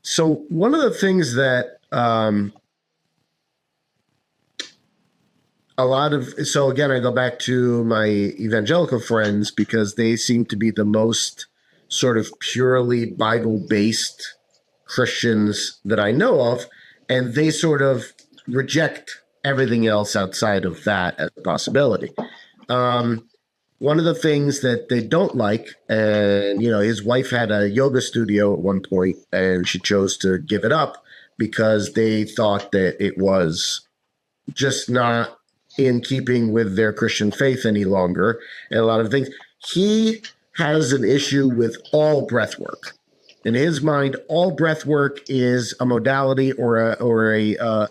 So one of the things that so again, I go back to my evangelical friends because they seem to be the most sort of purely Bible-based Christians that I know of, and they sort of reject everything else outside of that as a possibility. One of the things that they don't like, and his wife had a yoga studio at one point, and she chose to give it up because they thought that it was just not in keeping with their Christian faith any longer, and a lot of things. He has an issue with all breath work. In his mind, all breath work is a modality or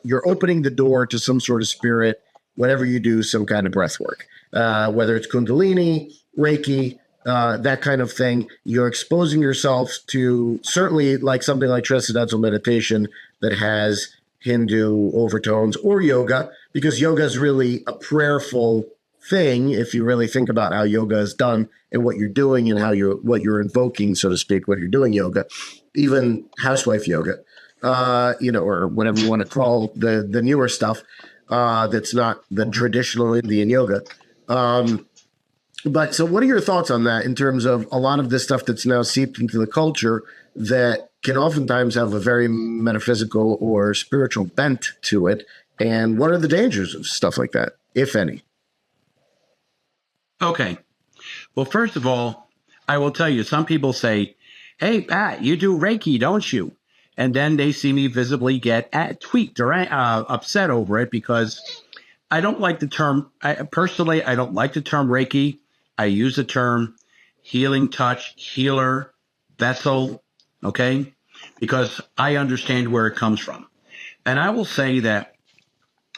you're opening the door to some sort of spirit whenever you do some kind of breath work, whether it's Kundalini, Reiki, that kind of thing. You're exposing yourself to certainly like something like transcendental meditation that has Hindu overtones, or yoga, because yoga is really a prayerful thing if you really think about how yoga is done and what you're doing and what you're invoking, so to speak, when you're doing yoga, even housewife yoga, or whatever you want to call the newer stuff that's not the traditional Indian yoga. But so what are your thoughts on that in terms of a lot of this stuff that's now seeped into the culture that can oftentimes have a very metaphysical or spiritual bent to it? And what are the dangers of stuff like that, if any? Okay. Well, first of all, I will tell you, some people say, hey, Pat, you do Reiki, don't you? And then they see me visibly get tweaked or upset over it because I don't like the term. Personally, I don't like the term Reiki. I use the term healing touch, healer, vessel, okay? Because I understand where it comes from. And I will say that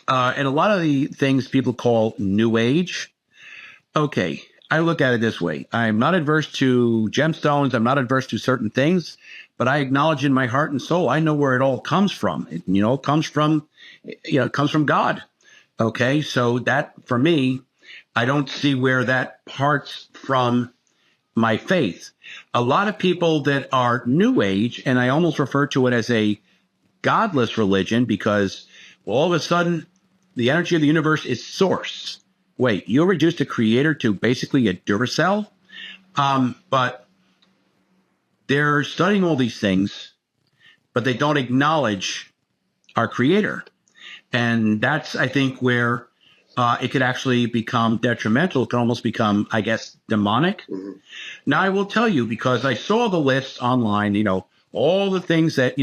in a lot of the things people call New Age, okay, I look at it this way. I'm not adverse to gemstones. I'm not adverse to certain things, but I acknowledge in my heart and soul, I know where it all comes from. It comes from God. Okay, so that, for me, I don't see where that parts from my faith. A lot of people that are New Age, and I almost refer to it as a godless religion because all of a sudden the energy of the universe is source. Wait, you reduced a creator to basically a Duracell? But they're studying all these things, but they don't acknowledge our creator. And that's, I think, where it could actually become detrimental. It can almost become, I guess, demonic. Mm-hmm. Now, I will tell you, because I saw the list online, all the things that,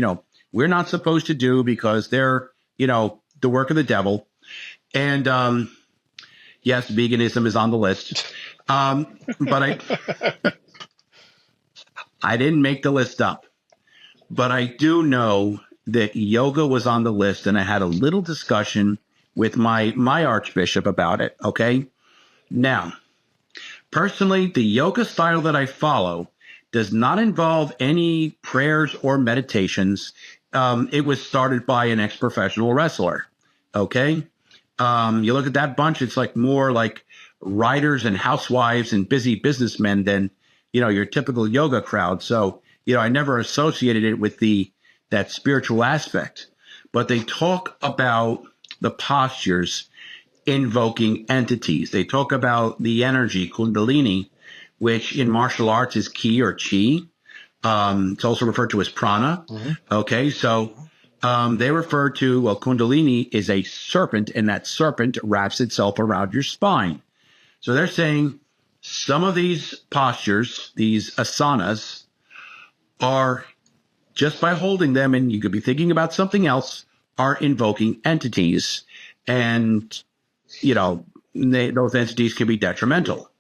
we're not supposed to do because they're, the work of the devil. And yes, veganism is on the list. But I didn't make the list up. But I do know that yoga was on the list, and I had a little discussion with my archbishop about it, okay? Now, personally, the yoga style that I follow does not involve any prayers or meditations. It was started by an ex-professional wrestler, okay? You look at that bunch, it's like more like writers and housewives and busy businessmen than, your typical yoga crowd. So, I never associated it with that spiritual aspect. But they talk about the postures invoking entities. They talk about the energy, Kundalini, which in martial arts is ki or chi. It's also referred to as prana. Mm-hmm. Okay, so they refer to, Kundalini is a serpent, and that serpent wraps itself around your spine. So they're saying some of these postures, these asanas, are just by holding them, and you could be thinking about something else, are invoking entities. And, those entities can be detrimental.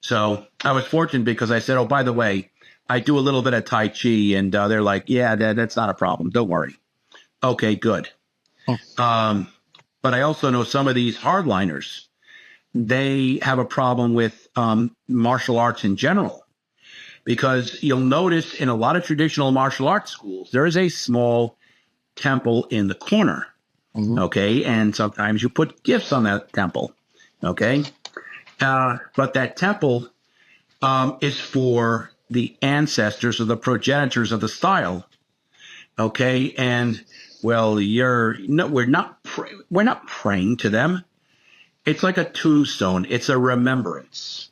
So I was fortunate because I said, oh, by the way, I do a little bit of Tai Chi, and they're like, yeah, that's not a problem. Don't worry. Okay, good. Oh. But I also know some of these hardliners, they have a problem with martial arts in general, because you'll notice in a lot of traditional martial arts schools, there is a small temple in the corner. Mm-hmm. Okay. And sometimes you put gifts on that temple. Okay. But that temple is for the ancestors or the progenitors of the style. Okay. And well, we're not praying to them. It's like a tombstone. It's a remembrance.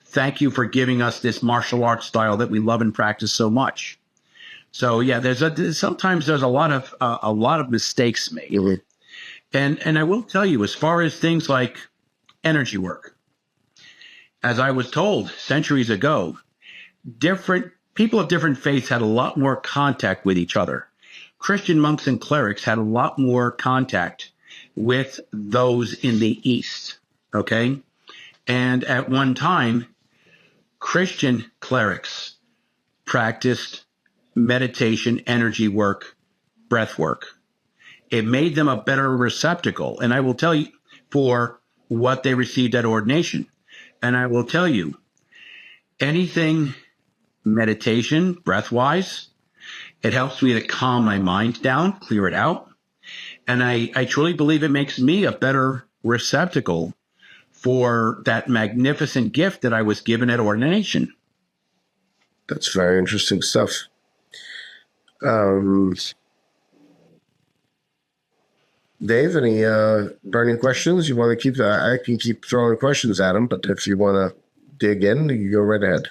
Thank you for giving us this martial arts style that we love and practice so much. So yeah, sometimes there's a lot of mistakes made. Mhm. And I will tell you, as far as things like energy work, as I was told centuries ago, different people of different faiths had a lot more contact with each other. Christian monks and clerics had a lot more contact with those in the East. Okay. And at one time, Christian clerics practiced meditation, energy work, breath work. It made them a better receptacle. And I will tell you, for what they received at ordination. And I will tell you, anything meditation, breath-wise, it helps me to calm my mind down, clear it out. And I truly believe it makes me a better receptacle for that magnificent gift that I was given at ordination. That's very interesting stuff. Dave, any burning questions? You want to keep? I can keep throwing questions at him, but if you want to dig in, you go right ahead.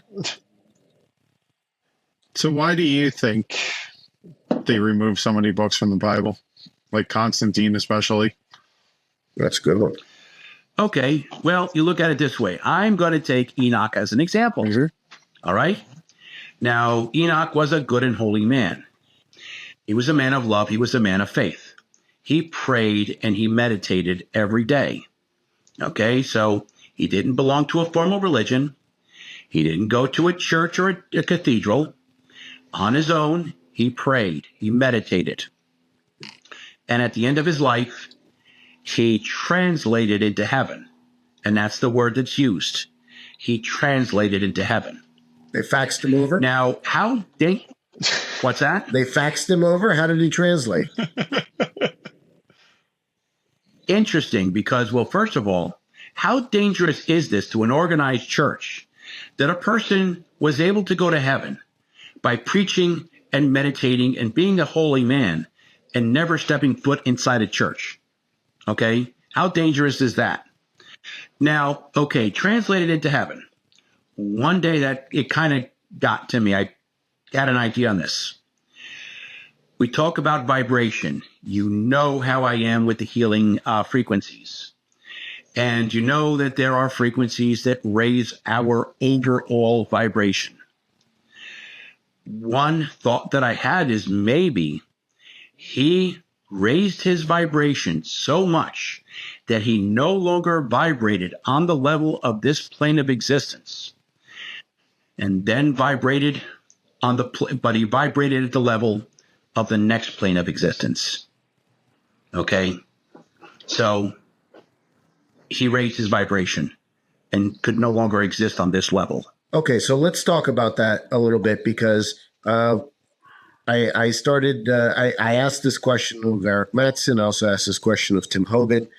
So why do you think they remove so many books from the Bible, like Constantine especially? That's a good one. Okay, well, you look at it this way. I'm going to take Enoch as an example. Mm-hmm. All right? Now, Enoch was a good and holy man. He was a man of love. He was a man of faith. He prayed and he meditated every day. Okay, so he didn't belong to a formal religion. He didn't go to a church or a cathedral. On his own, he prayed. He meditated. And at the end of his life, he translated into heaven. And that's the word that's used. He translated into heaven. They faxed him over? Now, what's that? They faxed him over? How did he translate? Interesting, because, well, first of all, how dangerous is this to an organized church that a person was able to go to heaven by preaching and meditating and being a holy man and never stepping foot inside a church? Okay? How dangerous is that? Now, okay, translated into heaven. One day that it kind of got to me. I had an idea on this. We talk about vibration. You know how I am with the healing frequencies. And you know that there are frequencies that raise our overall vibration. One thought that I had is maybe he raised his vibration so much that he no longer vibrated on the level of this plane of existence, and then vibrated on but he vibrated at the level of the next plane of existence. Okay, so he raised his vibration and could no longer exist on this level. Okay, so let's talk about that a little bit, because I asked this question of Eric Mattson. I also asked this question of Tim Hogan.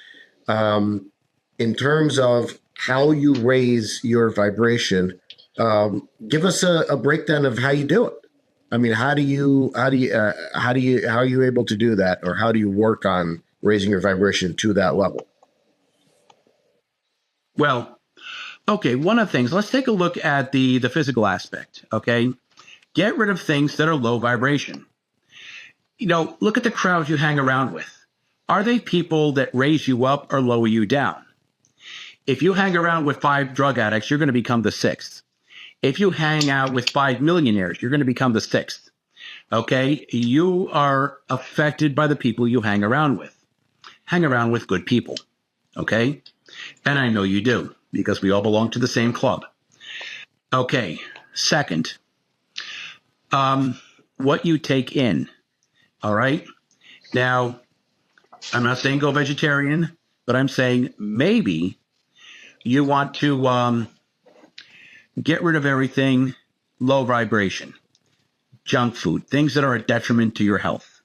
In terms of how you raise your vibration, give us a breakdown of how you do it. I mean, how are you able to do that, or how do you work on raising your vibration to that level? Well, okay, one of the things, let's take a look at the physical aspect, okay? Get rid of things that are low vibration. You know, look at the crowds you hang around with. Are they people that raise you up or lower you down? If you hang around with 5 drug addicts, you're going to become the 6th. If you hang out with 5 millionaires, you're going to become the 6th. Okay? You are affected by the people you hang around with. Hang around with good people. Okay? And I know you do, because we all belong to the same club. Okay. Second, what you take in. All right? Now, I'm not saying go vegetarian, but I'm saying maybe you want to get rid of everything low vibration, junk food, things that are a detriment to your health.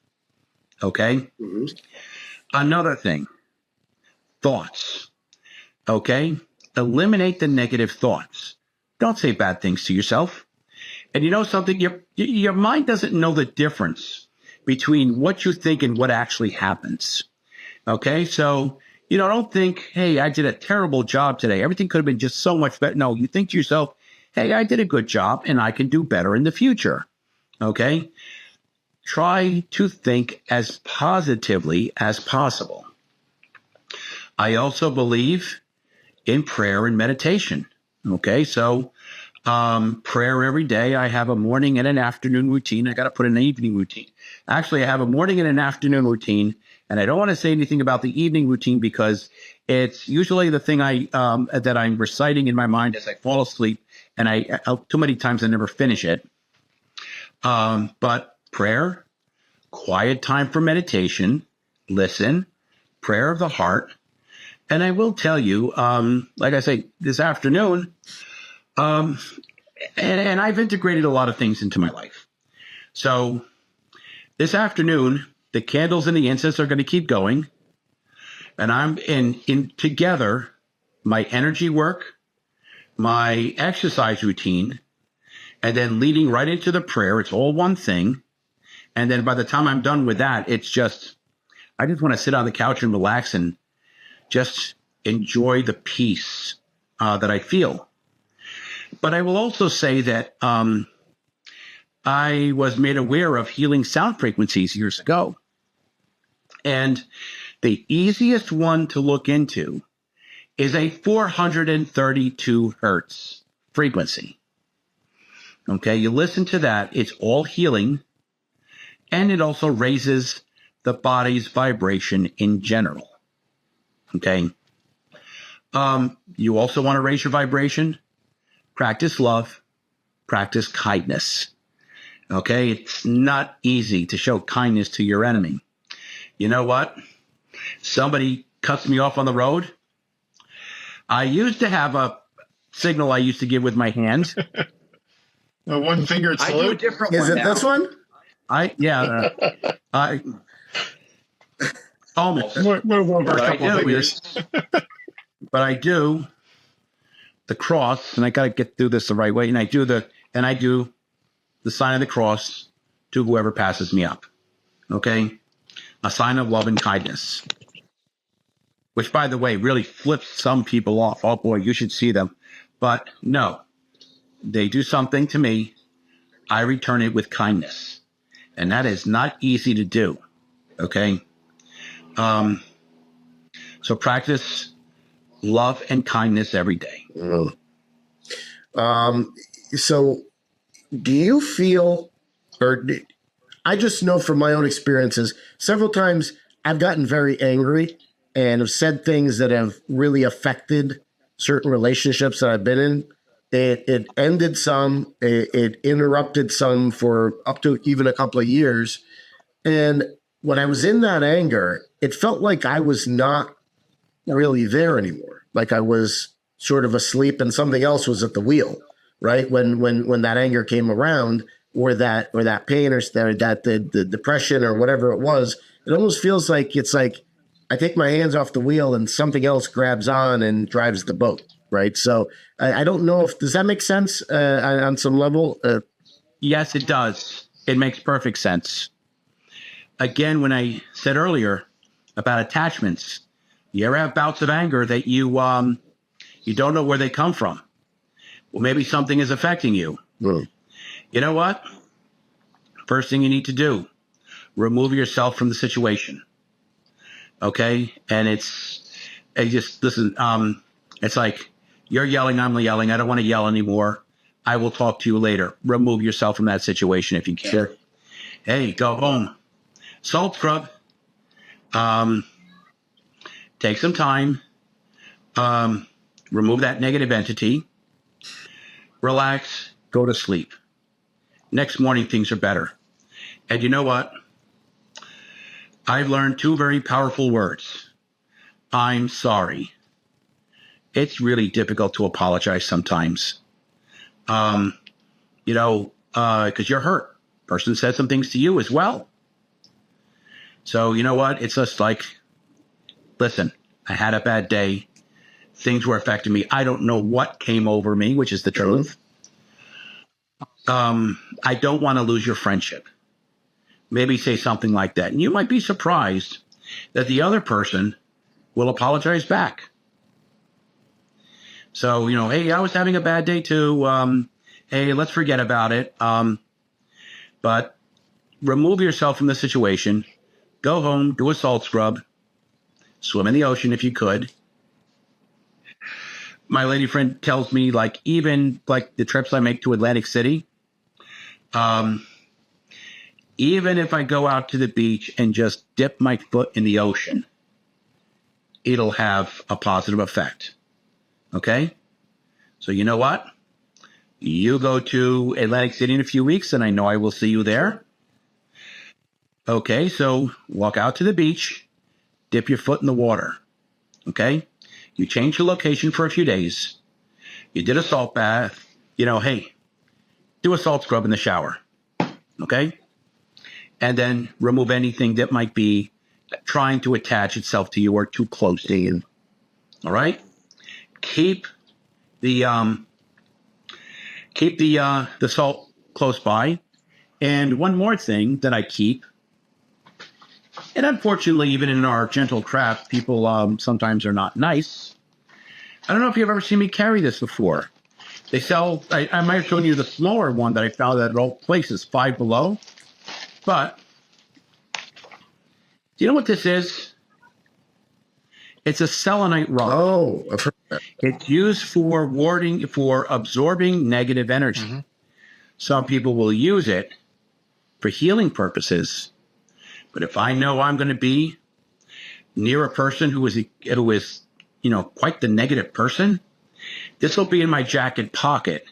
Okay? Mm-hmm. Another thing, thoughts. Okay? Eliminate the negative thoughts. Don't say bad things to yourself. And you know something? Your mind doesn't know the difference between what you think and what actually happens. Okay, so don't think, hey, I did a terrible job today. Everything could have been just so much better. No, you think to yourself, hey, I did a good job and I can do better in the future. Okay, try to think as positively as possible. I also believe in prayer and meditation. Okay, so prayer every day. I have a morning and an afternoon routine. I got to put in an evening routine. Actually, I have a morning and an afternoon routine, and I don't want to say anything about the evening routine because it's usually the thing that I'm reciting in my mind as I fall asleep, and I too many times I never finish it. But prayer, quiet time for meditation, listen, prayer of the heart, and I will tell you, like I say, this afternoon. And I've integrated a lot of things into my life. So this afternoon, the candles and the incense are going to keep going. And I'm in together, my energy work, my exercise routine, and then leading right into the prayer. It's all one thing. And then by the time I'm done with that, I just want to sit on the couch and relax and just enjoy the peace that I feel. But I will also say that I was made aware of healing sound frequencies years ago. And the easiest one to look into is a 432 hertz frequency. Okay, you listen to that. It's all healing. And it also raises the body's vibration in general. Okay. You also want to raise your vibration? Practice love, practice kindness. Okay, it's not easy to show kindness to your enemy. You know what? Somebody cuts me off on the road. I used to have a signal I used to give with my hands. A one fingered I do a salute. different Is one it now. this one? I almost. We're over a What I couple of do fingers. But I do the cross, and I got to get through this the right way. And I do the sign of the cross to whoever passes me up. Okay, a sign of love and kindness, which, by the way, really flips some people off. Oh boy, you should see them. But no, they do something to me. I return it with kindness, and that is not easy to do. Okay, so practice love and kindness every day. So do you feel, I just know from my own experiences, several times I've gotten very angry and have said things that have really affected certain relationships that I've been in. It ended some, it interrupted some for up to even a couple of years. And when I was in that anger, it felt like I was not really there anymore. Like I was sort of asleep and something else was at the wheel, right? When that anger came around, or that pain, or that the depression or whatever it was, it almost feels like it's like I take my hands off the wheel and something else grabs on and drives the boat, right? So I don't know does that make sense on some level? Yes, it does. It makes perfect sense. Again, when I said earlier about attachments, you ever have bouts of anger that you don't know where they come from? Well, maybe something is affecting you. Mm. You know what? First thing you need to do, remove yourself from the situation. Okay? And it's like you're yelling, I'm yelling. I don't want to yell anymore. I will talk to you later. Remove yourself from that situation if you can. Sure. Hey, go home. Salt scrub. Take some time. Remove that negative entity. Relax. Go to sleep. Next morning, things are better. And you know what? I've learned two very powerful words. I'm sorry. It's really difficult to apologize sometimes. Because you're hurt. Person said some things to you as well. So you know what? It's just like, listen, I had a bad day. Things were affecting me. I don't know what came over me, which is the truth. I don't want to lose your friendship. maybe say something like that. And you might be surprised that the other person will apologize back. So, hey, I was having a bad day too. Hey, let's forget about it. But remove yourself from the situation. Go home, do a salt scrub, swim in the ocean if you could. My lady friend tells me, even the trips I make to Atlantic City, even if I go out to the beach and just dip my foot in the ocean, it'll have a positive effect. Okay? So you know what? You go to Atlantic City in a few weeks, and I know I will see you there. Okay, so walk out to the beach, dip your foot in the water. Okay? You change your location for a few days. You did a salt bath. Hey, do a salt scrub in the shower. Okay? And then remove anything that might be trying to attach itself to you or too close to you. All right? Keep the salt close by. And one more thing that I keep, and unfortunately, even in our gentle craft, people sometimes are not nice. I don't know if you've ever seen me carry this before. They sell, I might have shown you the smaller one that I found at all places, Five Below. But, do you know what this is? It's a selenite rock. Oh, I've heard that. It's used for absorbing negative energy. Mm-hmm. Some people will use it for healing purposes. But if I know I'm going to be near a person who is quite the negative person, this will be in my jacket pocket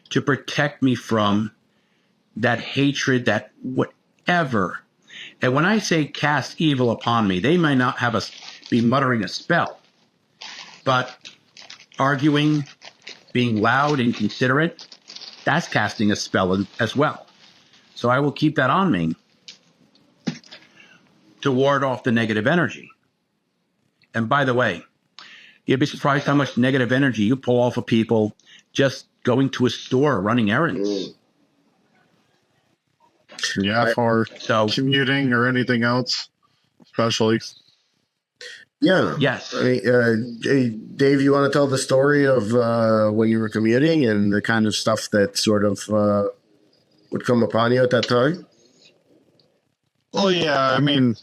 to protect me from that hatred, that whatever. And when I say cast evil upon me, they may not be muttering a spell, but arguing, being loud, inconsiderate, that's casting a spell as well. So I will keep that on me to ward off the negative energy. And by the way, you'd be surprised how much negative energy you pull off of people just going to a store, running errands. Yeah, for commuting or anything else, especially. Yeah. Yes. Hey, Dave, you want to tell the story of when you were commuting and the kind of stuff that sort of would come upon you at that time? Well, yeah, I mean,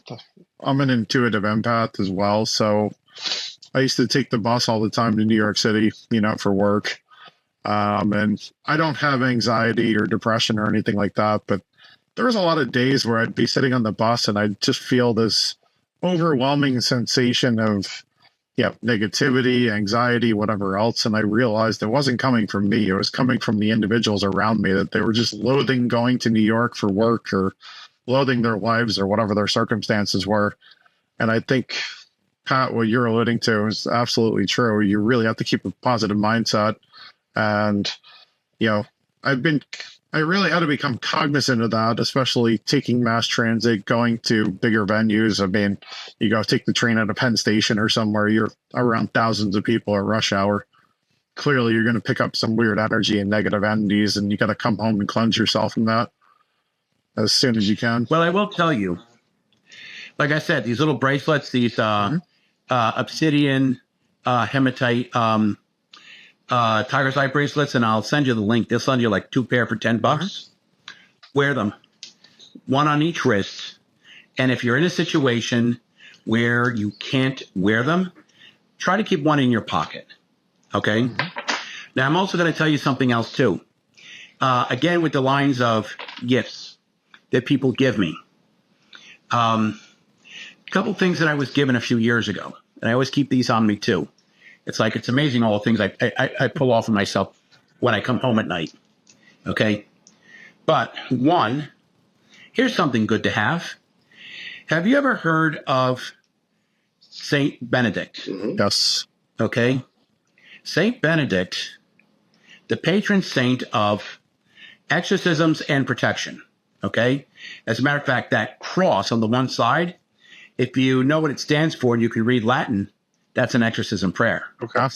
I'm an intuitive empath as well, so I used to take the bus all the time to New York City, for work. And I don't have anxiety or depression or anything like that, but there was a lot of days where I'd be sitting on the bus and I'd just feel this overwhelming sensation of negativity, anxiety, whatever else. And I realized it wasn't coming from me. It was coming from the individuals around me, that they were just loathing going to New York for work or loathing their lives or whatever their circumstances were. And I think, Pat, what you're alluding to is absolutely true. You really have to keep a positive mindset. And, I really had to become cognizant of that, especially taking mass transit, going to bigger venues. I mean, you go take the train out of Penn Station or somewhere, you're around thousands of people at rush hour. Clearly, you're going to pick up some weird energy and negative entities, and you got to come home and cleanse yourself from that as soon as you can. Well, I will tell you, like I said, these little bracelets, these obsidian, hematite, tiger's eye bracelets, and I'll send you the link. They'll send you like 2 pair for $10. Wear them, one on each wrist. And if you're in a situation where you can't wear them, try to keep one in your pocket. Okay. Now, I'm also going to tell you something else too. Again, with the lines of gifts that people give me. A couple things that I was given a few years ago, and I always keep these on me too. It's amazing all the things I pull off of myself when I come home at night. Okay. But one, here's something good to have. Have you ever heard of Saint Benedict? Yes. Okay. Saint Benedict, the patron saint of exorcisms and protection. Okay. As a matter of fact, that cross on the one side, if you know what it stands for and you can read Latin, that's an exorcism prayer. Okay.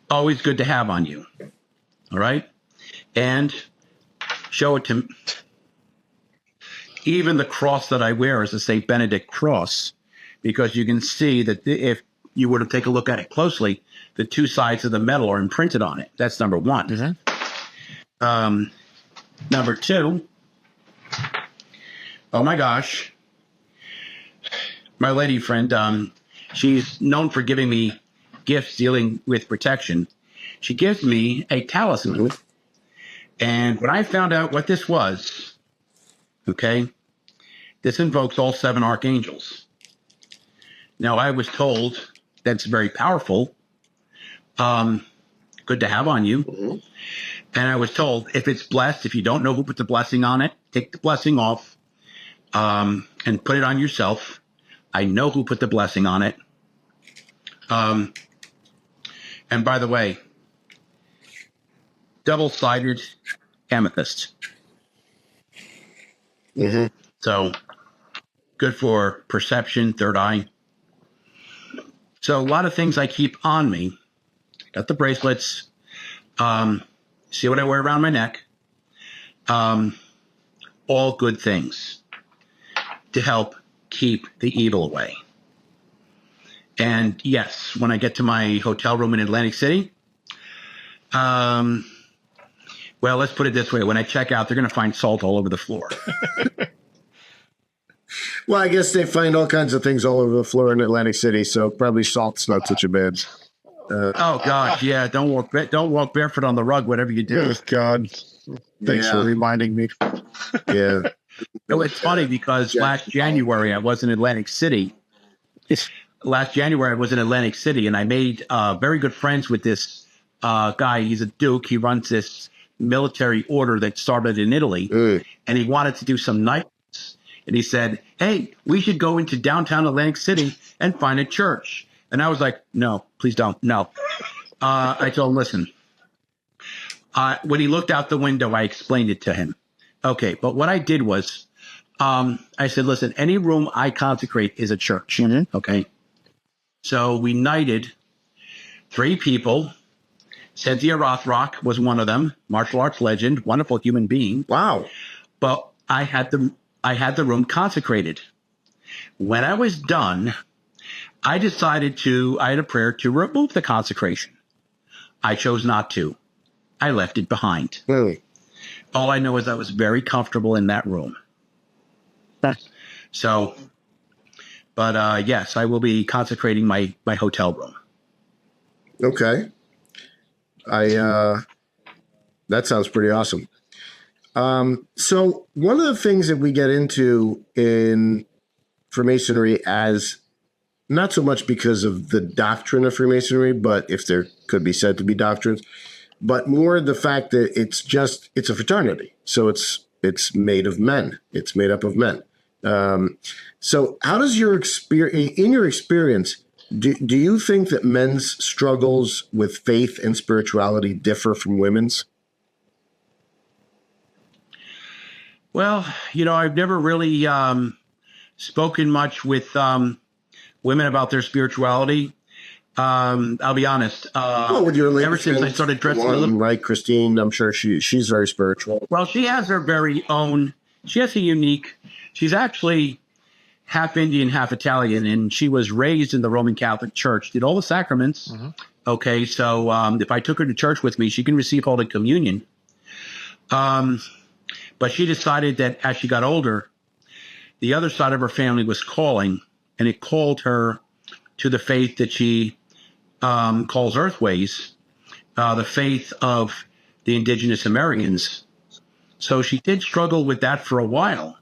Always good to have on you. All right. And show it to Even the cross that I wear is a St. Benedict cross, because you can see that if you were to take a look at it closely, the two sides of the metal are imprinted on it. That's number one. Mm-hmm. Number two, oh my gosh, my lady friend, she's known for giving me gifts dealing with protection. She gives me a talisman. Mm-hmm. And when I found out what this was, okay, this invokes all 7 archangels. Now, I was told that's very powerful, good to have on you. Mm-hmm. And I was told if it's blessed, if you don't know who put the blessing on it, take the blessing off and put it on yourself. I know who put the blessing on it. And by the way, double-sided amethyst. Mm-hmm. So good for perception, third eye. So a lot of things I keep on me. Got the bracelets. See what I wear around my neck. All good things to help keep the evil away. And yes, when I get to my hotel room in Atlantic City, well, let's put it this way. When I check out, they're going to find salt all over the floor. Well, I guess they find all kinds of things all over the floor in Atlantic City, so probably salt's not such a bad. Oh God, yeah! Don't walk barefoot on the rug, whatever you do. Oh, God. Thanks for reminding me. Yeah. No, it's funny because last January I was in Atlantic City. Last January I was in Atlantic City, and I made very good friends with this guy. He's a duke. He runs this military order that started in Italy, and he wanted to do some nights. And he said, "Hey, we should go into downtown Atlantic City and find a church." And I was like, "No, please don't. No." I told him, "Listen." When he looked out the window, I explained it to him. Okay, but what I did was, I said, "Listen, any room I consecrate is a church." Mm-hmm. Okay. So we knighted 3 people. Cynthia Rothrock was one of them, martial arts legend, wonderful human being. Wow. But I had the room consecrated. When I was done, I had a prayer to remove the consecration. I chose not to. I left it behind. Really? All I know is I was very comfortable in that room. So, but yes, I will be consecrating my hotel room. Okay. That sounds pretty awesome. So one of the things that we get into in Freemasonry, as not so much because of the doctrine of Freemasonry, but if there could be said to be doctrines, but more the fact that it's a fraternity. So it's made of men. It's made up of men. So how does in your experience, do you think that men's struggles with faith and spirituality differ from women's? Well, I've never really spoken much with women about their spirituality. I'll be honest. With your ever since I started dressing a little, right, Christine, I'm sure she's very spiritual. Well, she has her very own. She has a unique. She's actually half Indian, half Italian, and she was raised in the Roman Catholic Church. Did all the sacraments. Mm-hmm. Okay, so if I took her to church with me, she can receive Holy Communion. But she decided that as she got older, the other side of her family was calling, and it called her to the faith that she calls Earthways, the faith of the indigenous Americans. So she did struggle with that for a while.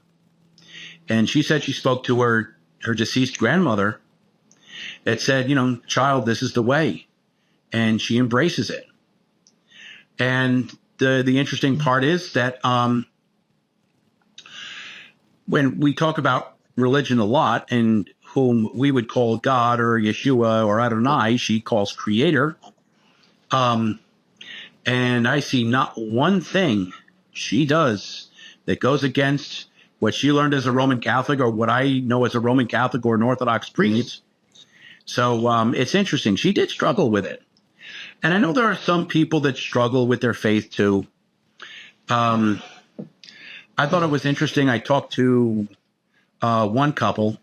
And she said she spoke to her deceased grandmother that said, child, this is the way. And she embraces it. And the interesting part is that when we talk about religion a lot, and whom we would call God or Yeshua or Adonai, she calls Creator. And I see not one thing she does that goes against what she learned as a Roman Catholic or what I know as a Roman Catholic or an Orthodox priest. So it's interesting. She did struggle with it. And I know there are some people that struggle with their faith too. I thought it was interesting. I talked to one couple,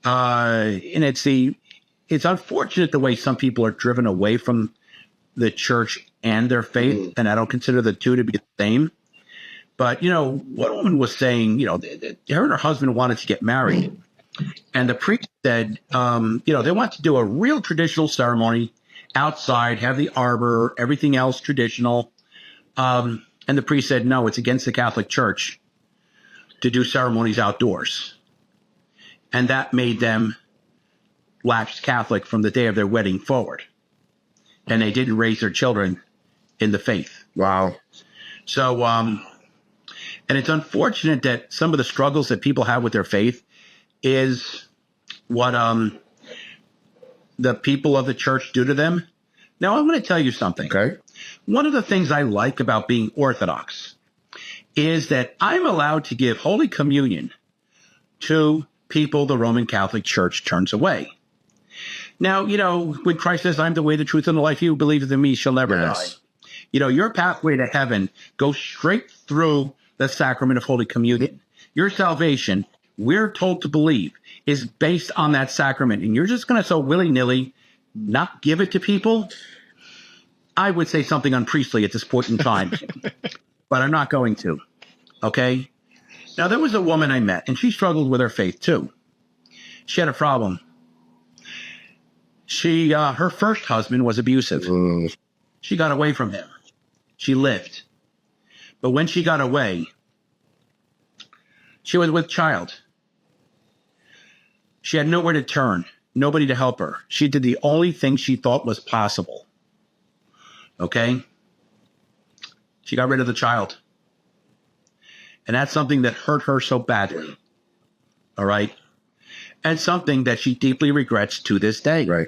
and it's unfortunate the way some people are driven away from the church and their faith, and I don't consider the two to be the same. But, one woman was saying, her and her husband wanted to get married. And the priest said, they want to do a real traditional ceremony outside, have the arbor, everything else traditional. And the priest said, no, it's against the Catholic Church to do ceremonies outdoors. And that made them lapsed Catholic from the day of their wedding forward. And they didn't raise their children in the faith. Wow. So, and it's unfortunate that some of the struggles that people have with their faith is what the people of the church do to them. Now, I'm going to tell you something. Okay. One of the things I like about being Orthodox is that I'm allowed to give Holy Communion to people the Roman Catholic Church turns away. Now, when Christ says, I'm the way, the truth, and the life, he who believes in me shall never die. Your pathway to heaven goes straight through the sacrament of Holy Communion. Your salvation, we're told to believe, is based on that sacrament. And you're just going to so willy-nilly not give it to people? I would say something unpriestly at this point in time, but I'm not going to. Okay? Now, there was a woman I met, and she struggled with her faith, too. She had a problem. Her first husband was abusive. She got away from him. She lived. But when she got away, she was with child. She had nowhere to turn, nobody to help her. She did the only thing she thought was possible. Okay? She got rid of the child. And that's something that hurt her so badly. All right? And something that she deeply regrets to this day. Right.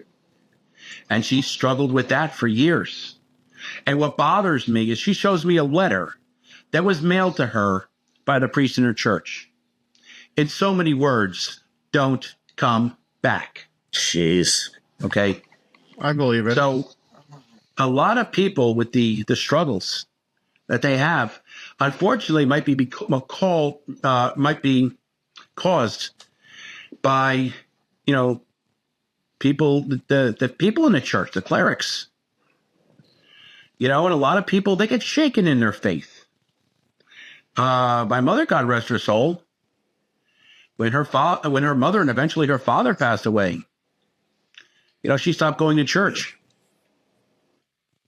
And she struggled with that for years. And what bothers me is she shows me a letter that was mailed to her by the priest in her church. In so many words, don't come back. Jeez. Okay? I believe it. So a lot of people with the struggles that they have, unfortunately, might be caused by, people, the people in the church, the clerics. And a lot of people, they get shaken in their faith. My mother, God rest her soul, when her mother and eventually her father passed away, she stopped going to church.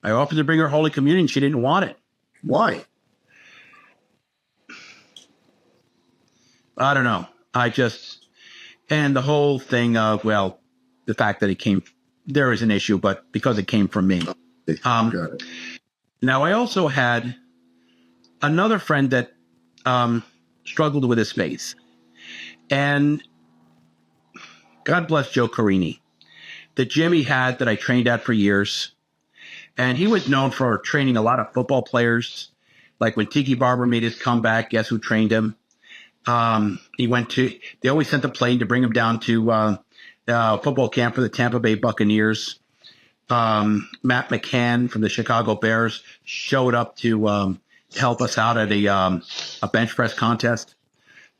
I offered to bring her Holy Communion. She didn't want it. Why? I don't know. And the whole thing of, the fact that there is an issue, but because it came from me. Got it. Now, I also had another friend that struggled with his faith. And God bless Joe Carini. The gym he had that I trained at for years. And he was known for training a lot of football players. Like when Tiki Barber made his comeback, guess who trained him? They always sent the plane to bring him down to football camp for the Tampa Bay Buccaneers. Matt McCann from the Chicago Bears showed up to help us out at a bench press contest.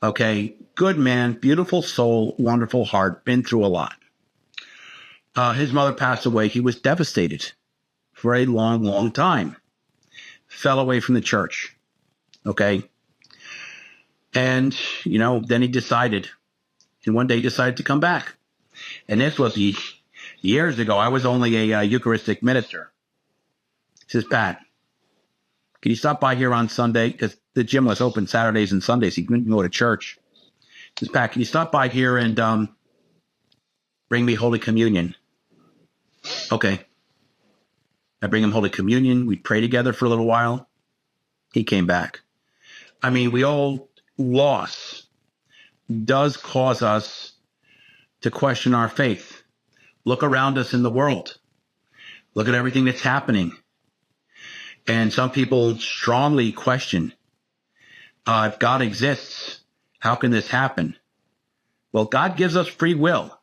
Okay, good man, beautiful soul, wonderful heart, been through a lot. His mother passed away. He was devastated for a long, long time. Fell away from the church. Okay. And, then he decided, and one day he decided to come back. And this was years ago. I was only a Eucharistic minister. He says, Pat, can you stop by here on Sunday? Because the gym was open Saturdays and Sundays. He couldn't go to church. He says, Pat, can you stop by here and bring me Holy Communion? Okay. I bring him Holy Communion. We pray together for a little while. He came back. I mean, loss does cause us to question our faith. Look around us in the world. Look at everything that's happening. And some people strongly question, if God exists, how can this happen? Well, God gives us free will.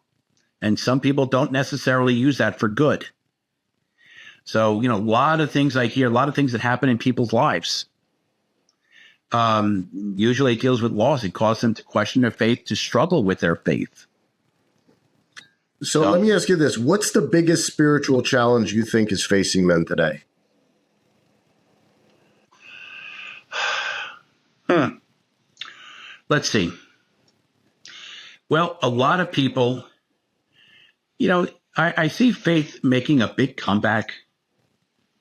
And some people don't necessarily use that for good. So, a lot of things I hear, a lot of things that happen in people's lives. Usually it deals with loss. It causes them to question their faith, to struggle with their faith. So let me ask you this. What's the biggest spiritual challenge you think is facing men today? Let's see. Well, a lot of people, I see faith making a big comeback,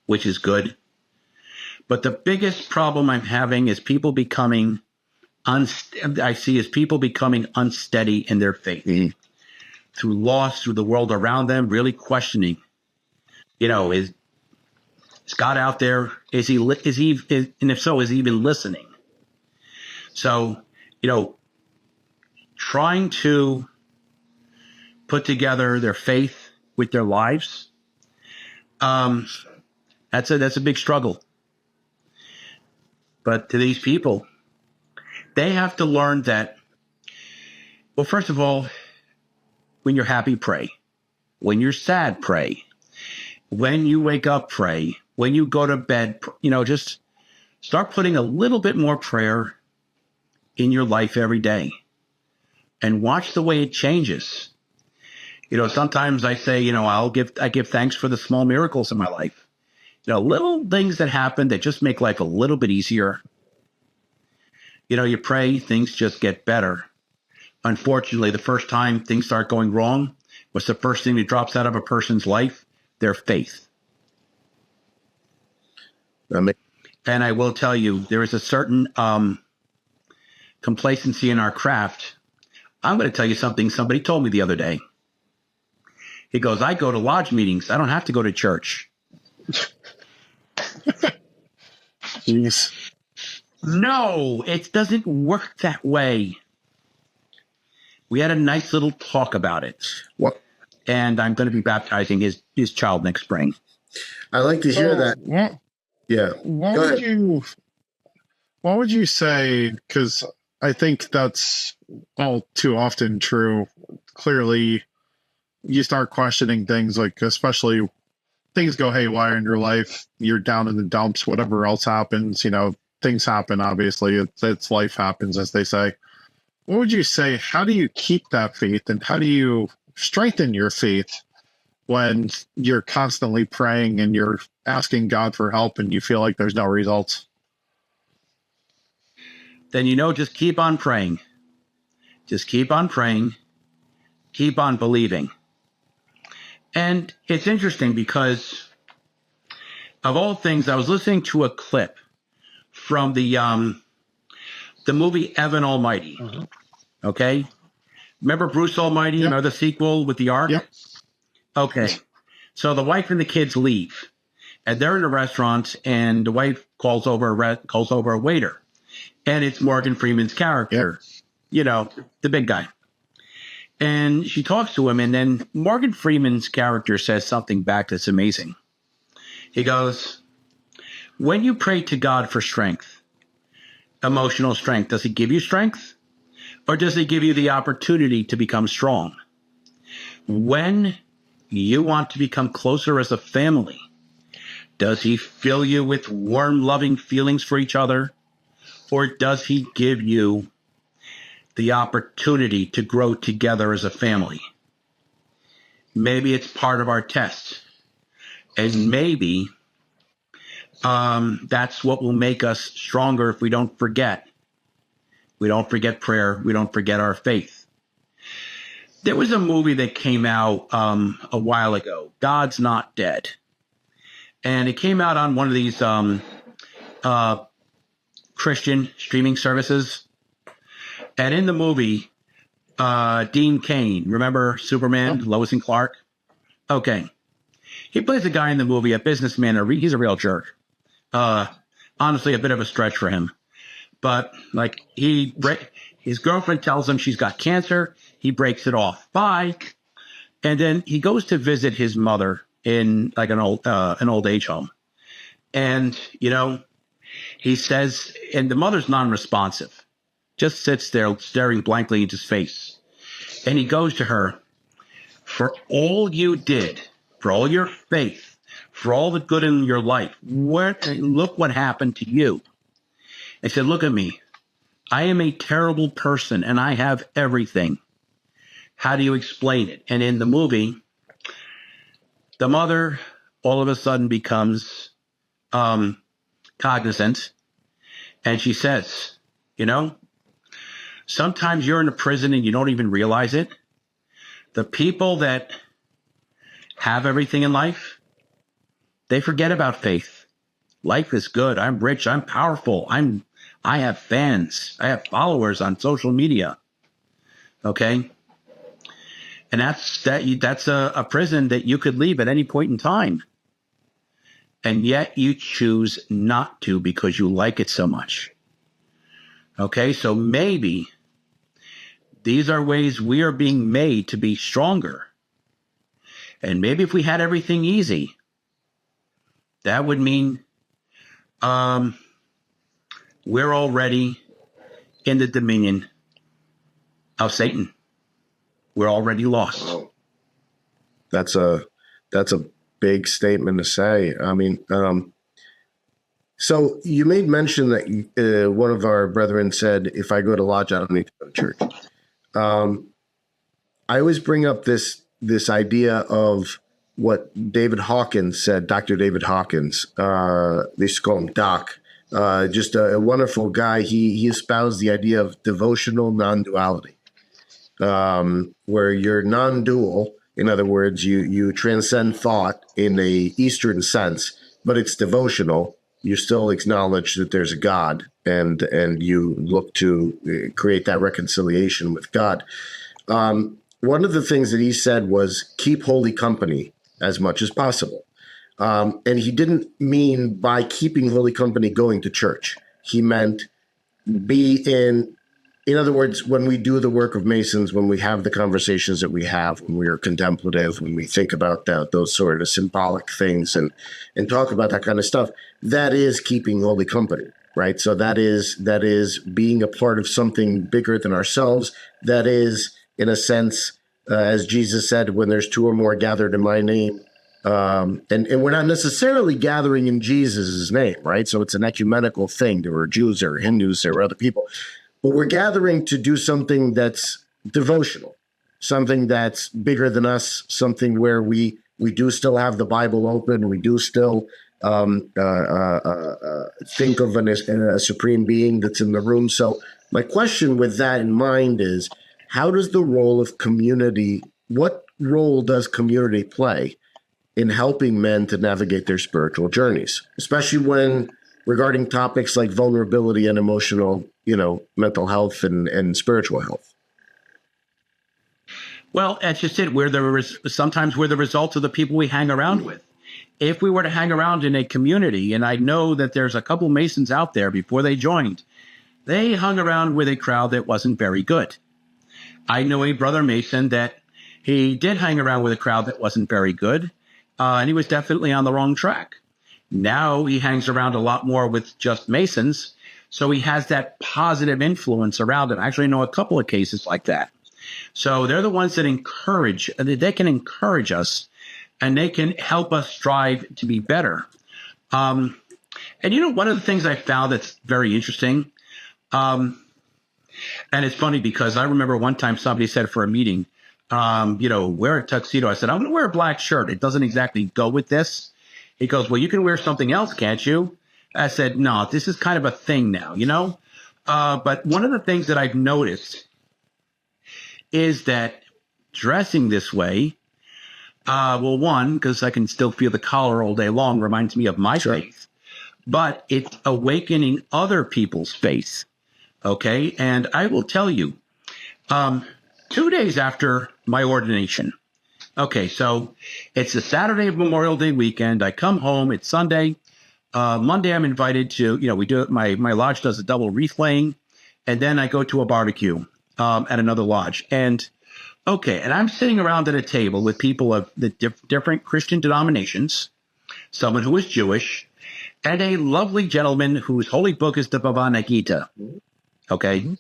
which is good. But the biggest problem I'm having is people becoming unsteady in their faith through loss, through the world around them, really questioning, is God out there? And if so, is he even listening? So, trying to put together their faith with their lives, that's a big struggle. But to these people, they have to learn that, well, first of all, when you're happy, pray. When you're sad, pray. When you wake up, pray. When you go to bed, just start putting a little bit more prayer in your life every day and watch the way it changes. Sometimes I say, I give thanks for the small miracles in my life. Little things that happen that just make life a little bit easier. You pray, things just get better. Unfortunately, the first time things start going wrong, what's the first thing that drops out of a person's life? Their faith. And I will tell you, there is a certain complacency in our craft. I'm going to tell you something somebody told me the other day. He goes, I go to lodge meetings. I don't have to go to church. Jeez. No, it doesn't work that way. We had a nice little talk about it. What? And I'm going to be baptizing his child next spring. I like to hear that. Yeah. What would you say? Because I think that's all too often true. Clearly, you start questioning things, like especially things go haywire in your life. You're down in the dumps. Whatever else happens, things happen. Obviously, it's life happens, as they say. What would you say? How do you keep that faith, and how do you strengthen your faith when you're constantly praying and you're asking God for help and you feel like there's no results? Then, just keep on praying. Just keep on praying. Keep on believing. And it's interesting because, of all things, I was listening to a clip from the movie Evan Almighty. Uh-huh. Okay? Remember Bruce Almighty? Yep. Remember the sequel with the Ark? Yep. Okay. So the wife and the kids leave. And they're in a restaurant, and the wife calls over a waiter. And it's Morgan Freeman's character. Yep. The big guy. And she talks to him, and then Morgan Freeman's character says something back that's amazing. He goes, when you pray to God for strength, emotional strength, does he give you strength? Or does he give you the opportunity to become strong? When you want to become closer as a family, does he fill you with warm, loving feelings for each other? Or does he give you the opportunity to grow together as a family? Maybe it's part of our test. And maybe that's what will make us stronger if we don't forget. We don't forget prayer. We don't forget our faith. There was a movie that came out a while ago, God's Not Dead. And it came out on one of these Christian streaming services. And in the movie, Dean Cain, remember Superman, Lois and Clark? Okay. He plays a guy in the movie, a businessman. He's a real jerk. Honestly, a bit of a stretch for him. But his girlfriend tells him she's got cancer. He breaks it off. Bye. And then he goes to visit his mother in like an old age home. And, he says, and the mother's non-responsive, just sits there staring blankly into his face. And he goes to her, for all you did, for all your faith, for all the good in your life, look what happened to you. They said, look at me. I am a terrible person and I have everything. How do you explain it? And in the movie, the mother all of a sudden becomes cognizant. And she says, you know, sometimes you're in a prison and you don't even realize it. The people that have everything in life, they forget about faith. Life is good. I'm rich. I'm powerful. I have fans. I have followers on social media. Okay. And that's a prison that you could leave at any point in time. And yet you choose not to because you like it so much. Okay. So maybe these are ways we are being made to be stronger. And maybe if we had everything easy, that would mean we're already in the dominion of Satan. We're already lost. Wow. That's a big statement to say. I mean, so you made mention that one of our brethren said, if I go to lodge, I don't need to go to church. I always bring up this idea of what David Hawkins said, Dr. David Hawkins. They used to call him Doc. Just a wonderful guy. He espoused the idea of devotional non-duality, where you're non-dual. In other words, you transcend thought in a Eastern sense, but it's devotional. You still acknowledge that there's a God, and you look to create that reconciliation with God. One of the things that he said was keep holy company as much as possible. And he didn't mean by keeping holy company going to church. He meant in other words, when we do the work of Masons, when we have the conversations that we have, when we are contemplative, when we think about those sort of symbolic things and talk about that kind of stuff, that is keeping holy company, right? So that is being a part of something bigger than ourselves. That is, in a sense, as Jesus said, when there's two or more gathered in my name, and we're not necessarily gathering in Jesus' name, right? So it's an ecumenical thing. There are Jews, there are Hindus, there are other people. But we're gathering to do something that's devotional, something that's bigger than us, something where we do still have the Bible open. We do still think of a supreme being that's in the room. So my question with that in mind is, how does the role of community, what role does community play in helping men to navigate their spiritual journeys, especially when regarding topics like vulnerability and emotional, mental health and spiritual health? Well, that's just it. Sometimes we're the result of the people we hang around with. If we were to hang around in a community, and I know that there's a couple Masons out there before they joined, they hung around with a crowd that wasn't very good. I know a brother Mason that he did hang around with a crowd that wasn't very good, and he was definitely on the wrong track. Now he hangs around a lot more with just Masons, so he has that positive influence around him. I actually know a couple of cases like that. So they're the ones that they can encourage us, and they can help us strive to be better. And one of the things I found that's very interesting, and it's funny because I remember one time somebody said for a meeting, wear a tuxedo. I said, I'm going to wear a black shirt. It doesn't exactly go with this. He goes, well, you can wear something else, can't you? I said, no, this is kind of a thing now, But one of the things that I've noticed is that dressing this way, one, because I can still feel the collar all day long, reminds me of my faith. But it's awakening other people's faith, okay? And I will tell you, 2 days after my ordination, okay, so it's the Saturday of Memorial Day weekend. I come home. It's Sunday. Monday, I'm invited to, we do it. My lodge does a double wreath laying, and then I go to a barbecue at another lodge. And I'm sitting around at a table with people of the different Christian denominations, someone who is Jewish, and a lovely gentleman whose holy book is the Bhagavad Gita. Okay, mm-hmm.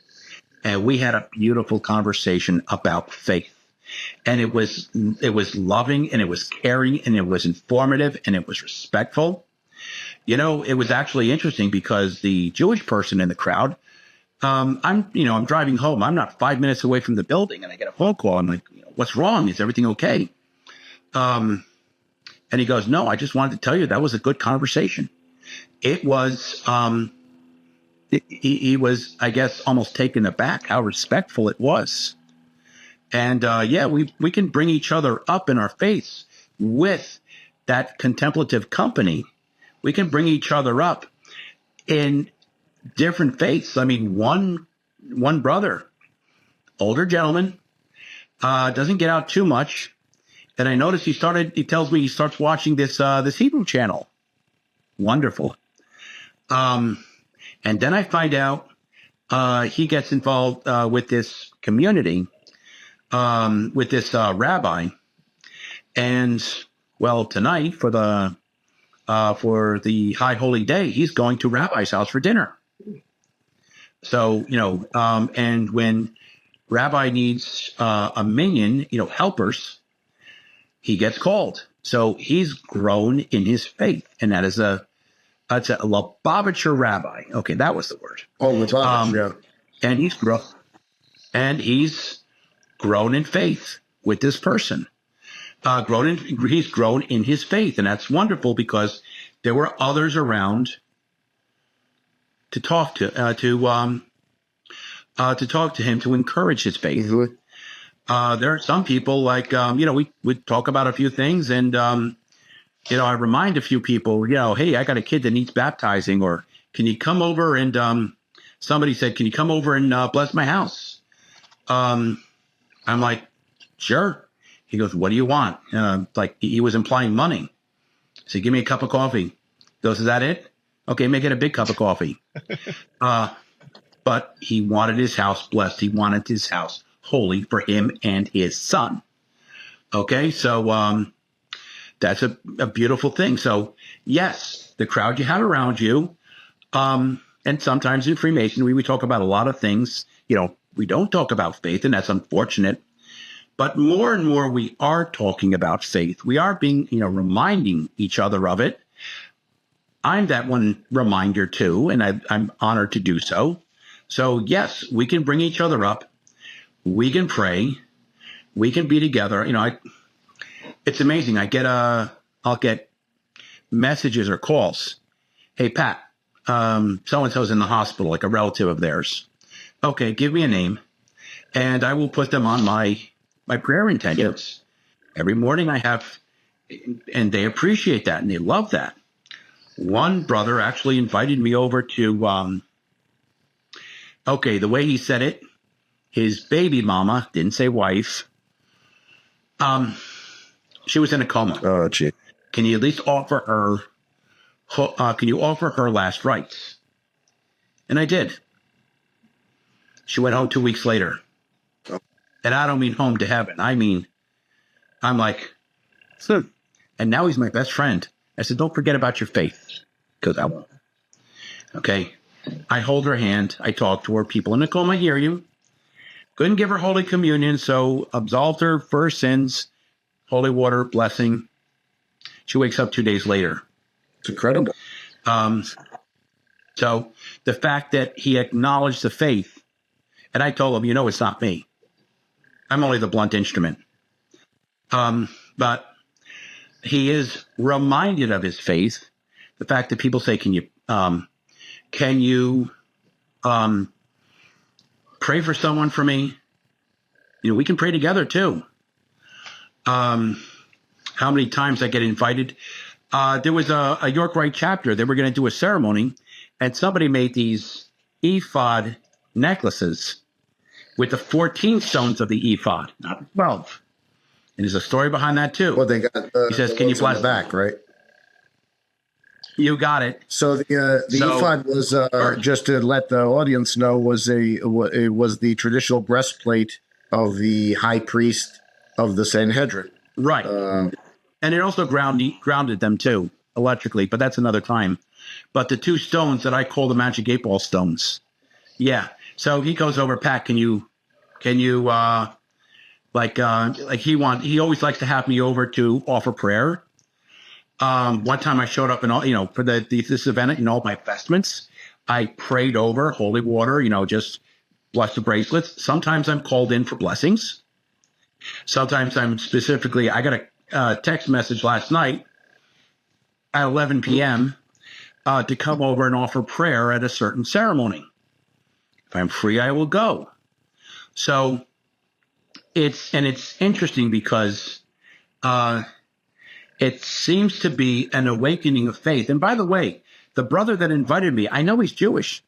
And we had a beautiful conversation about faith. And it was loving, and it was caring, and it was informative, and it was respectful. It was actually interesting because the Jewish person in the crowd, I'm driving home. I'm not 5 minutes away from the building, and I get a phone call. I'm like, what's wrong? Is everything okay? And he goes, no, I just wanted to tell you that was a good conversation. It was, he was, I guess, almost taken aback how respectful it was. And we can bring each other up in our faith with that contemplative company. We can bring each other up in different faiths. I mean, one brother, older gentleman, doesn't get out too much. And I noticed he tells me he starts watching this Hebrew channel. Wonderful. And then I find out he gets involved with this community, with this rabbi. And well, tonight for the High Holy Day, he's going to Rabbi's house for dinner. So, and when Rabbi needs a minion, helpers, he gets called. So he's grown in his faith, and that's a Lubavitcher rabbi. Okay, that was the word. Oh, Lubavitcher, yeah. And he's grown in faith with this person. He's grown in his faith, and that's wonderful because there were others around to talk to him, to encourage his faith. Mm-hmm. There are some people like we talk about a few things, and I remind a few people, hey, I got a kid that needs baptizing, or can you come over and somebody said, can you come over and bless my house? I'm like, sure. He goes, what do you want? Like he was implying money. So give me a cup of coffee. He goes, is that it? Okay, make it a big cup of coffee. But he wanted his house blessed. He wanted his house holy for him and his son. Okay, so that's a beautiful thing. So yes, the crowd you have around you, and sometimes in Freemasonry, we talk about a lot of things. We don't talk about faith, and that's unfortunate. But more and more, we are talking about faith. We are being, reminding each other of it. I'm that one reminder too, and I'm honored to do so. So yes, we can bring each other up. We can pray. We can be together. It's amazing. I'll get messages or calls. Hey, Pat, so-and-so's in the hospital, like a relative of theirs. Okay, give me a name, and I will put them on my prayer intentions. Yep. Every morning I have, and they appreciate that and they love that. One brother actually invited me over to, the way he said it, his baby mama, didn't say wife, she was in a coma. Oh, gee. Can you at least offer her last rites? And I did. She went home 2 weeks later. And I don't mean home to heaven. I mean, I'm like, and now he's my best friend. I said, don't forget about your faith. Because I won't. Okay. I hold her hand. I talk to her. People in the coma hear you. Couldn't give her Holy Communion, so absolved her for her sins. Holy water, blessing. She wakes up 2 days later. It's incredible. So the fact that he acknowledged the faith, and I told him, it's not me. I'm only the blunt instrument. But he is reminded of his faith. The fact that people say, can you pray for someone for me? We can pray together too. How many times I get invited? There was a York Rite chapter. They were going to do a ceremony, and somebody made these ephod necklaces with the 14 stones of the ephod, not the 12. And there's a story behind that too. Well, they got he says, "Can you bless back?" Right. You got it. So the ephod was just to let the audience know was the traditional breastplate of the high priest of the Sanhedrin. Right. And it also grounded them too electrically, but that's another time. But the two stones that I call the magic 8-ball stones. Yeah. So he goes over, Pat, can you he always likes to have me over to offer prayer. One time I showed up in all, for this event in all my vestments. I prayed over holy water, just bless the bracelets. Sometimes I'm called in for blessings. Sometimes I got a text message last night at 11 p.m. To come over and offer prayer at a certain ceremony. If I'm free, I will go. So it's interesting because it seems to be an awakening of faith. And by the way, the brother that invited me, I know he's Jewish,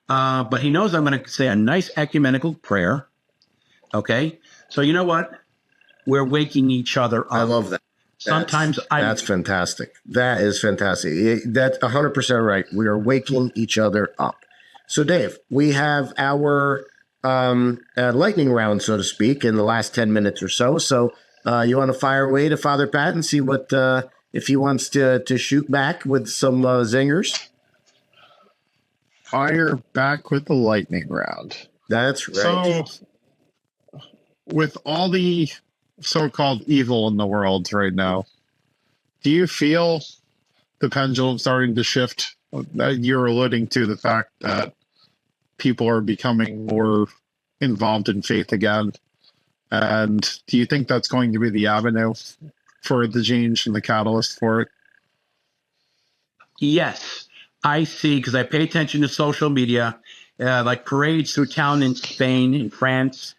but he knows I'm going to say a nice ecumenical prayer. Okay? So you know what? We're waking each other up. I love that. That's fantastic. That is fantastic. That's 100% right. We are waking each other up. So, Dave, we have our lightning round, so to speak, in the last 10 minutes or so. So, you want to fire away to Father Pat and see what if he wants to shoot back with some zingers? Fire back with the lightning round. That's right. So, with all the so-called evil in the world right now, do you feel the pendulum starting to shift? You're alluding to the fact that people are becoming more involved in faith again. And do you think that's going to be the avenue for the change and the catalyst for it? Yes, I see, because I pay attention to social media, like parades through town in Spain, in France,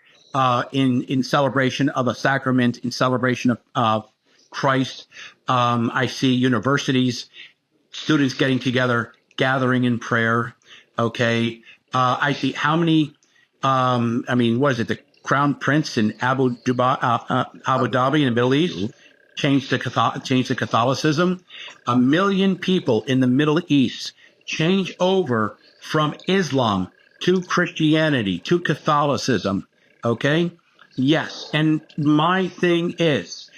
in celebration of a sacrament, in celebration of Christ. I see universities, students getting together, gathering in prayer. Okay. I see how many, what is it? The Crown Prince in Abu Dhabi in the Middle East changed to Catholicism. 1 million people in the Middle East change over from Islam to Christianity, to Catholicism. Okay? Yes. And my thing is,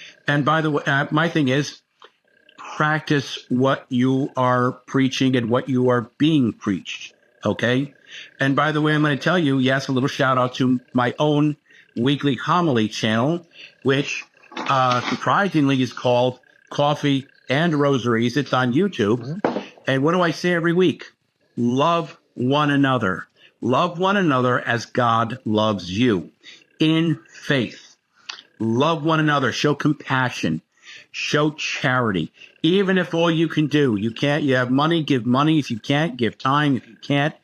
practice what you are preaching and what you are being preached. Okay? And by the way, I'm going to tell you, yes, a little shout out to my own weekly homily channel, which surprisingly is called Coffee and Rosaries. It's on YouTube. And what do I say every week? Love one another. Love one another as God loves you. In faith. Love one another. Show compassion. Show charity. Even if all you can do, you have money, give money. If you can't, give time. If you can't,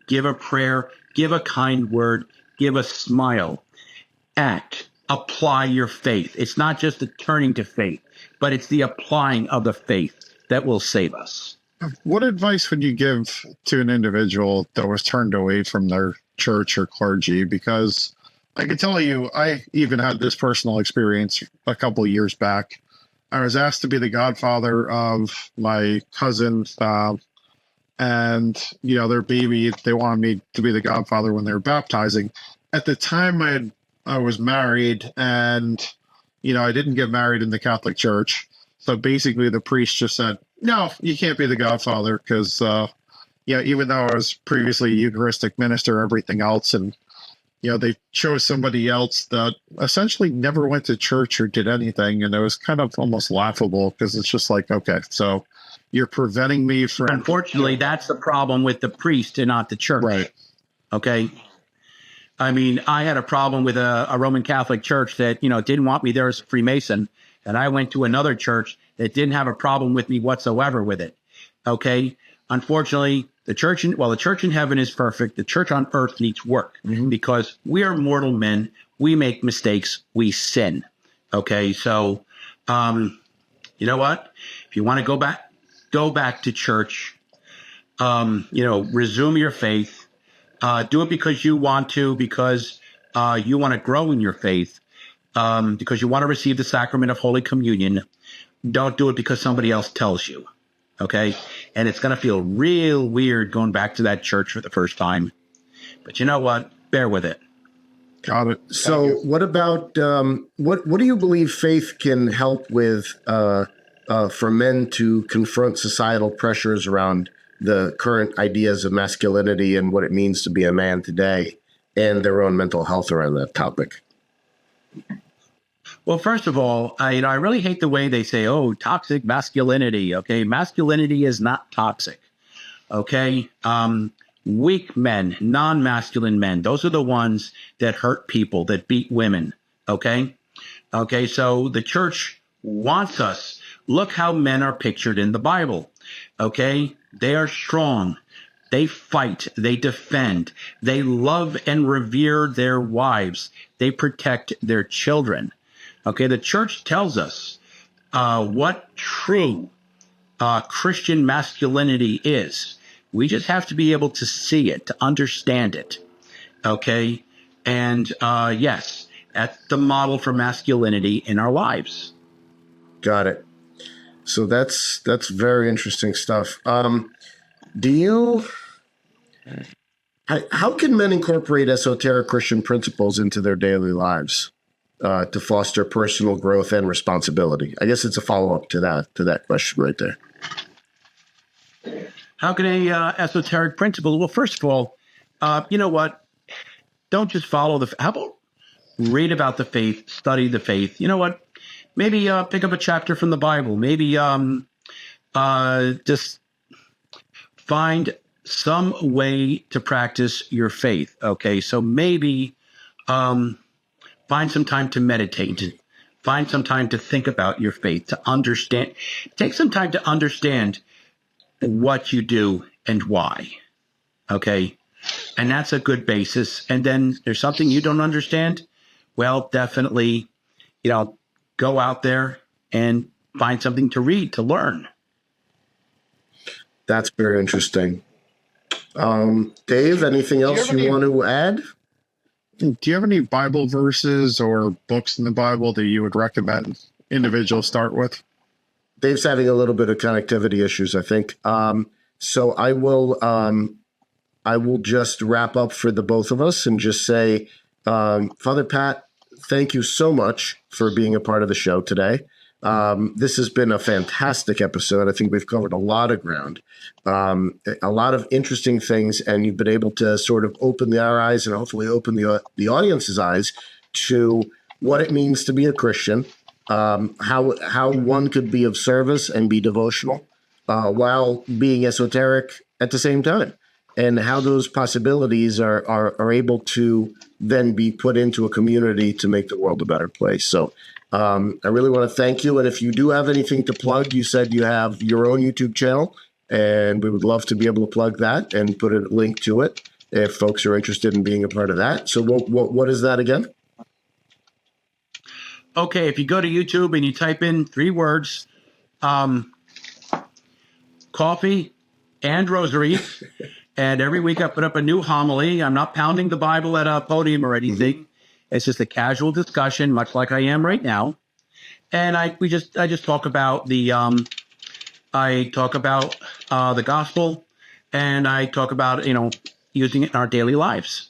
give a prayer. Give a kind word. Give a smile. Act. Apply your faith. It's not just the turning to faith, but it's the applying of the faith that will save us. What advice would you give to an individual that was turned away from their church or clergy? Because I can tell you, I even had this personal experience a couple of years back. I was asked to be the godfather of my cousin, and their baby. They wanted me to be the godfather when they were baptizing. At the time, I was married, and I didn't get married in the Catholic Church. So basically, the priest just said, "No, you can't be the godfather," because even though I was previously a Eucharistic minister, everything else, and they chose somebody else that essentially never went to church or did anything. And it was kind of almost laughable because it's just like, okay, so you're preventing me from. Unfortunately, that's the problem with the priest and not the church. Right. Okay. I mean, I had a problem with a Roman Catholic church that, didn't want me there as a Freemason. And I went to another church that didn't have a problem with me whatsoever with it. Okay. Unfortunately, the church in heaven is perfect. The church on earth needs work because we are mortal men. We make mistakes. We sin. Okay. So, you know what? If you want to go back to church, resume your faith. Do it because you want to, because you want to grow in your faith, because you want to receive the sacrament of Holy Communion. Don't do it because somebody else tells you. Okay. And it's going to feel real weird going back to that church for the first time. But you know what? Bear with it. Got it. So what about, what do you believe faith can help with for men to confront societal pressures around the current ideas of masculinity and what it means to be a man today and their own mental health around that topic? Well, first of all, I really hate the way they say, oh, toxic masculinity. Okay. Masculinity is not toxic. Okay. Weak men, non-masculine men, those are the ones that hurt people, that beat women. Okay. Okay. So the church wants us. Look how men are pictured in the Bible. Okay. They are strong. They fight, they defend, they love and revere their wives, they protect their children. Okay, the church tells us what true Christian masculinity is. We just have to be able to see it, to understand it. Okay, and yes, that's the model for masculinity in our lives. Got it. So that's very interesting stuff. How can men incorporate esoteric Christian principles into their daily lives to foster personal growth and responsibility? I guess it's a follow-up to that question right there. How can a esoteric principle? Well, first of all, you know what? Don't just follow how about read about the faith, study the faith. You know what? Maybe pick up a chapter from the Bible. Maybe just find some way to practice your faith. Okay, so maybe find some time to meditate, find some time to think about your faith, to understand. Take some time to understand what you do and why. Okay, and that's a good basis. And then there's something you don't understand. Well, definitely, go out there and find something to read, to learn. That's very interesting. Dave, anything else you want to add? Do you have any Bible verses or books in the Bible that you would recommend individuals start with? Dave's having a little bit of connectivity issues, I think. So I will just wrap up for the both of us and just say, Father Pat, thank you so much for being a part of the show today. This has been a fantastic episode. I think we've covered a lot of ground, a lot of interesting things, and you've been able to sort of open our eyes and hopefully open the audience's eyes to what it means to be a Christian, how one could be of service and be devotional while being esoteric at the same time, and how those possibilities are able to then be put into a community to make the world a better place. So I really want to thank you. And if you do have anything to plug, you said you have your own YouTube channel, and we would love to be able to plug that and put a link to it if folks are interested in being a part of that. So what is that again? Okay, if you go to YouTube and you type in 3 words, coffee and rosary, and every week I put up a new homily. I'm not pounding the Bible at a podium or anything. Mm-hmm. It's just a casual discussion, much like I am right now. And I just talk about the gospel, and I talk about using it in our daily lives.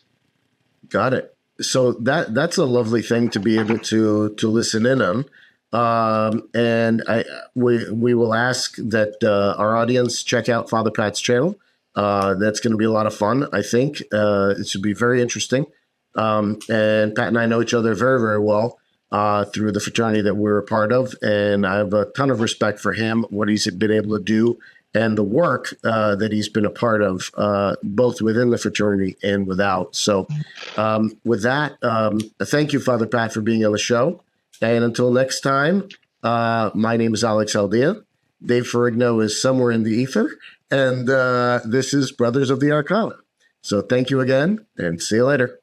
Got it. So that's a lovely thing to be able to listen in on. And we will ask that our audience check out Father Pat's channel. That's going to be a lot of fun, I think. It should be very interesting. And Pat and I know each other very, very well through the fraternity that we're a part of. And I have a ton of respect for him, what he's been able to do, and the work that he's been a part of, both within the fraternity and without. So with that, thank you, Father Pat, for being on the show. And until next time, my name is Alex Aldea. Dave Ferrigno is somewhere in the ether. And this is Brothers of the Arcana. So thank you again, and see you later.